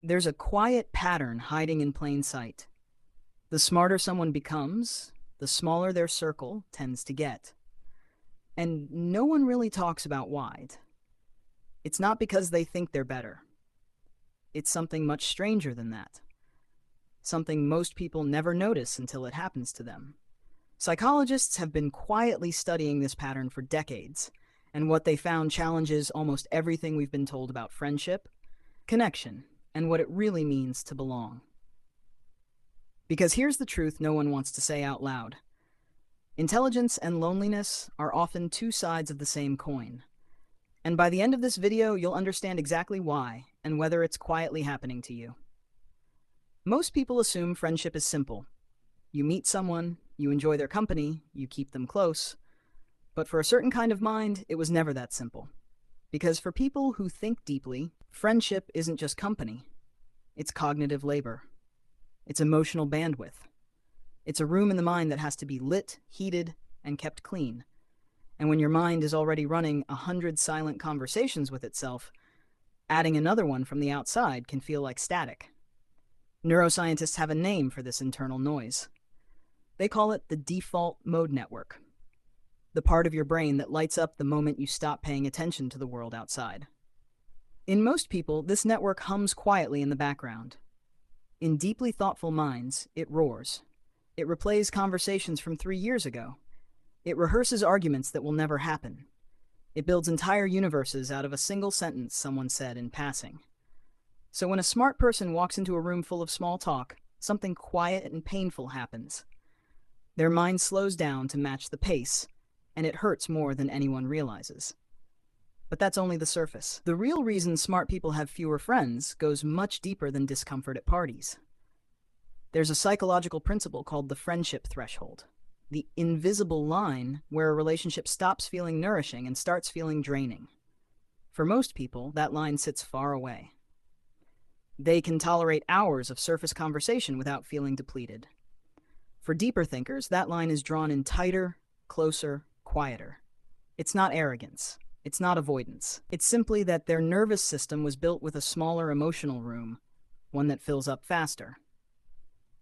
There's a quiet pattern hiding in plain sight. The smarter someone becomes, the smaller their circle tends to get. And no one really talks about why. It's not because they think they're better. It's something much stranger than that. Something most people never notice until it happens to them. Psychologists have been quietly studying this pattern for decades, and what they found challenges almost everything we've been told about friendship, connection, and what it really means to belong. Because here's the truth no one wants to say out loud. Intelligence and loneliness are often two sides of the same coin. And by the end of this video, you'll understand exactly why and whether it's quietly happening to you. Most people assume friendship is simple. You meet someone, you enjoy their company, you keep them close. But for a certain kind of mind, it was never that simple. Because for people who think deeply, friendship isn't just company. It's cognitive labor. It's emotional bandwidth. It's a room in the mind that has to be lit, heated, and kept clean. And when your mind is already running 100 silent conversations with itself, adding another one from the outside can feel like static. Neuroscientists have a name for this internal noise. They call it the default mode network, the part of your brain that lights up the moment you stop paying attention to the world outside. In most people, this network hums quietly in the background. In deeply thoughtful minds, it roars. It replays conversations from 3 years ago. It rehearses arguments that will never happen. It builds entire universes out of a single sentence someone said in passing. So when a smart person walks into a room full of small talk, something quiet and painful happens. Their mind slows down to match the pace, and it hurts more than anyone realizes. But that's only the surface. The real reason smart people have fewer friends goes much deeper than discomfort at parties. There's a psychological principle called the friendship threshold, the invisible line where a relationship stops feeling nourishing and starts feeling draining. For most people, that line sits far away. They can tolerate hours of surface conversation without feeling depleted. For deeper thinkers, that line is drawn in tighter, closer, quieter. It's not arrogance. It's not avoidance. It's simply that their nervous system was built with a smaller emotional room, one that fills up faster.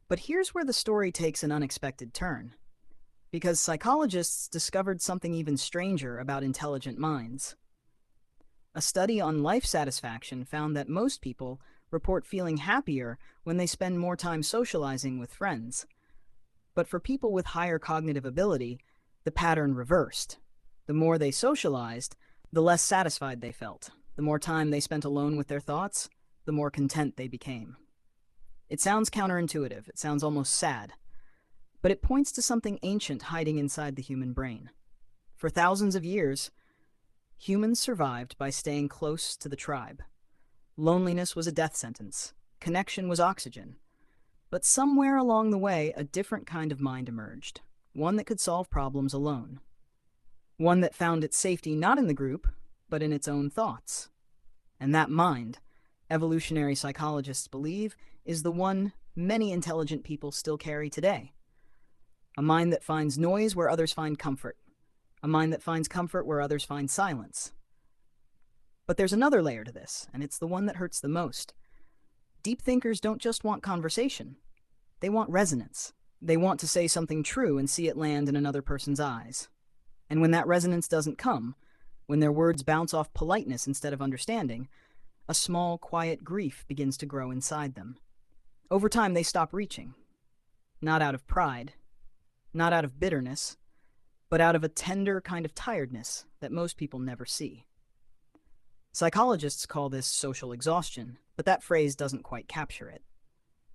But here's where the story takes an unexpected turn. Because psychologists discovered something even stranger about intelligent minds. A study on life satisfaction found that most people report feeling happier when they spend more time socializing with friends. But for people with higher cognitive ability, the pattern reversed. The more they socialized, the less satisfied they felt. The more time they spent alone with their thoughts, the more content they became. It sounds counterintuitive, it sounds almost sad, but it points to something ancient hiding inside the human brain. For thousands of years, humans survived by staying close to the tribe. Loneliness was a death sentence. Connection was oxygen. But somewhere along the way, a different kind of mind emerged, one that could solve problems alone. One that found its safety not in the group, but in its own thoughts. And that mind, evolutionary psychologists believe, is the one many intelligent people still carry today. A mind that finds noise where others find comfort. A mind that finds comfort where others find silence. But there's another layer to this, and it's the one that hurts the most. Deep thinkers don't just want conversation. They want resonance. They want to say something true and see it land in another person's eyes. And when that resonance doesn't come, when their words bounce off politeness instead of understanding, a small, quiet grief begins to grow inside them. Over time, they stop reaching. Not out of pride, not out of bitterness, but out of a tender kind of tiredness that most people never see. Psychologists call this social exhaustion, but that phrase doesn't quite capture it.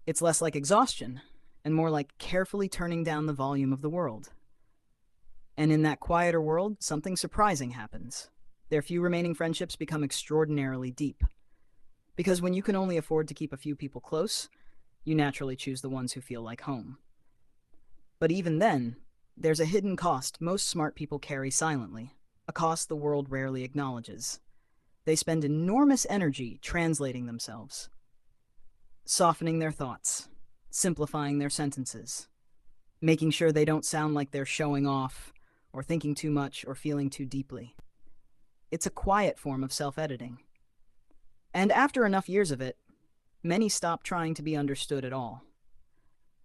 It's less like exhaustion and more like carefully turning down the volume of the world. And in that quieter world, something surprising happens. Their few remaining friendships become extraordinarily deep. Because when you can only afford to keep a few people close, you naturally choose the ones who feel like home. But even then, there's a hidden cost most smart people carry silently, a cost the world rarely acknowledges. They spend enormous energy translating themselves, softening their thoughts, simplifying their sentences, making sure they don't sound like they're showing off or thinking too much or feeling too deeply. It's a quiet form of self-editing. And after enough years of it, Many stop trying to be understood at all.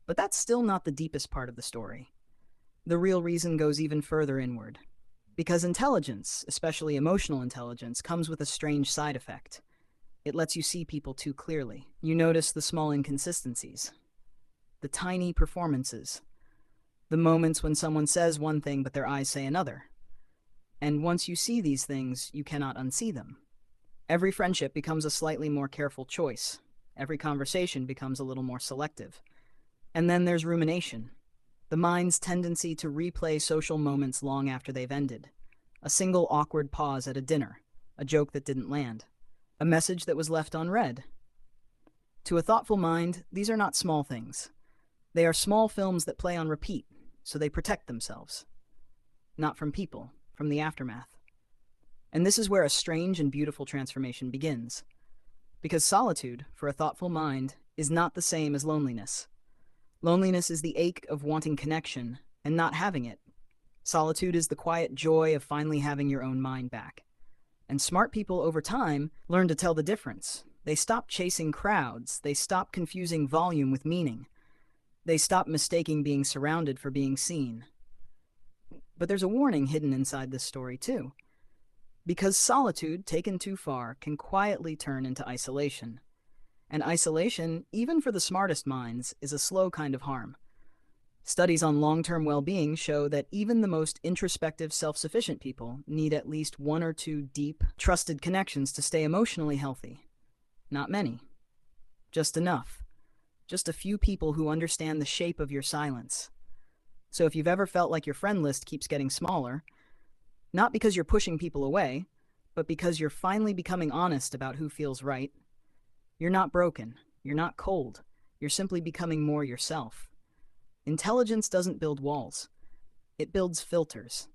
But that's still not the deepest part of the story. The real reason goes even further inward. Because intelligence, especially emotional intelligence, comes with a strange side effect. It lets you see people too clearly. You notice the small inconsistencies, the tiny performances, the moments when someone says one thing but their eyes say another. And once you see these things, you cannot unsee them. Every friendship becomes a slightly more careful choice. Every conversation becomes a little more selective. And then there's rumination, the mind's tendency to replay social moments long after they've ended. A single awkward pause at a dinner, a joke that didn't land, a message that was left unread. To a thoughtful mind, these are not small things. They are small films that play on repeat, so they protect themselves. Not from people, from the aftermath. And this is where a strange and beautiful transformation begins. Because solitude, for a thoughtful mind, is not the same as loneliness. Loneliness is the ache of wanting connection and not having it. Solitude is the quiet joy of finally having your own mind back. And smart people over time learn to tell the difference. They stop chasing crowds. They stop confusing volume with meaning. They stop mistaking being surrounded for being seen. But there's a warning hidden inside this story, too. Because solitude, taken too far, can quietly turn into isolation. And isolation, even for the smartest minds, is a slow kind of harm. Studies on long-term well-being show that even the most introspective, self-sufficient people need at least one or two deep, trusted connections to stay emotionally healthy. Not many. Just enough. Just a few people who understand the shape of your silence. So if you've ever felt like your friend list keeps getting smaller, not because you're pushing people away, but because you're finally becoming honest about who feels right, you're not broken. You're not cold. You're simply becoming more yourself. Intelligence doesn't build walls. It builds filters.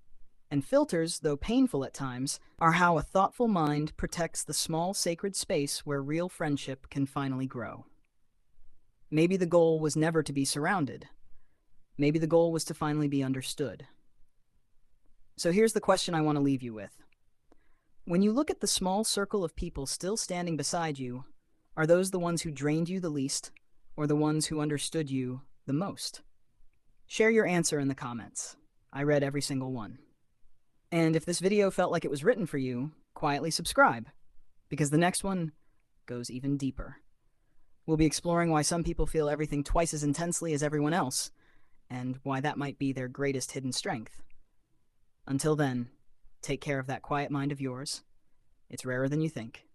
And filters, though painful at times, are how a thoughtful mind protects the small sacred space where real friendship can finally grow. Maybe the goal was never to be surrounded. Maybe the goal was to finally be understood. So here's the question I want to leave you with. When you look at the small circle of people still standing beside you, are those the ones who drained you the least, or the ones who understood you the most? Share your answer in the comments. I read every single one. And if this video felt like it was written for you, quietly subscribe, because the next one goes even deeper. We'll be exploring why some people feel everything twice as intensely as everyone else, and why that might be their greatest hidden strength. Until then, take care of that quiet mind of yours. It's rarer than you think.